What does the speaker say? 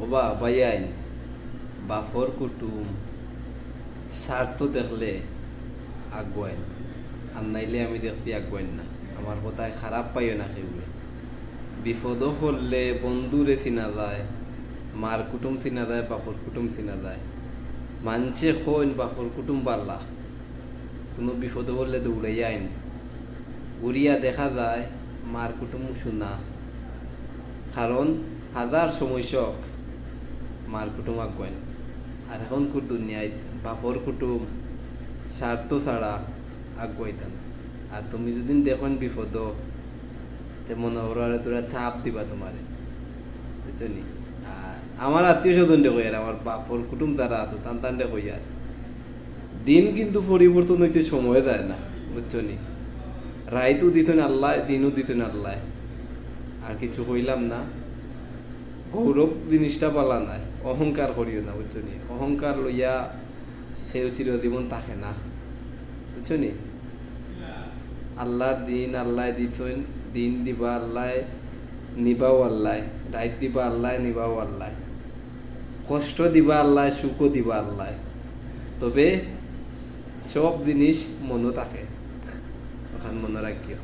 ওবা Baiyin বাফর কুটুম স্বার্থ দেখলে আগুয়াইন, আর নাইলে আমি দেখছি আগুয়াইন না। আমার কথায় খারাপ পাইও না কেউ। বিপদও পড়লে বন্ধুরে চিনা যায়, মার কুটুম চিনা যায়, বাপর কুটুম চিনা যায়। মানছে খোন বাপর কুটুম পাল্লা, কোনো বিপদে পড়লে দৌড়াই আইন। উড়িয়া দেখা যায় মার কুটুম শুনা, কারণ হাজার সমস্যক মার কুটুম আগুয়াইন। আর এখনকার দুনিয়ায় বাপর কুটুম স্বার্থ ছাড়া আগুয়াইতাম। আর তুমি যদি দেখুন বিপদ, তে মনে করো আর তোরা চাপ দিবা তোমারে, বুঝছো নি? আর আমার আত্মীয় স্বজন দেখো, আর আমার বাপর কুটুম যারা আছে তান তান দেখো, আর দিন কিন্তু পরিবর্তন হইতে সময় দেয় না, বুঝছো নি? রাইতও দিছেন আল্লাহ, দিনও দিছেন আল্লাহ। আর কিছু কইলাম না। গৌরব জিনিসটা পালা নাই, অহংকার করিও না, বুঝছো নি? অহংকার লইয়া সেও চিরজীবন থাকে না, বুঝছো নি? আল্লাহর দিন আল্লাহ দিছেন, দিন দিবা আল্লাহ, নিবাও আল্লাহ, রাত দিবা আল্লাহ, নিবাও আল্লাহ, কষ্ট দিবা আল্লাহ, সুখও দিবা আল্লাহ। তবে সব জিনিস মনে থাকে, ওখান মনে রাখিও।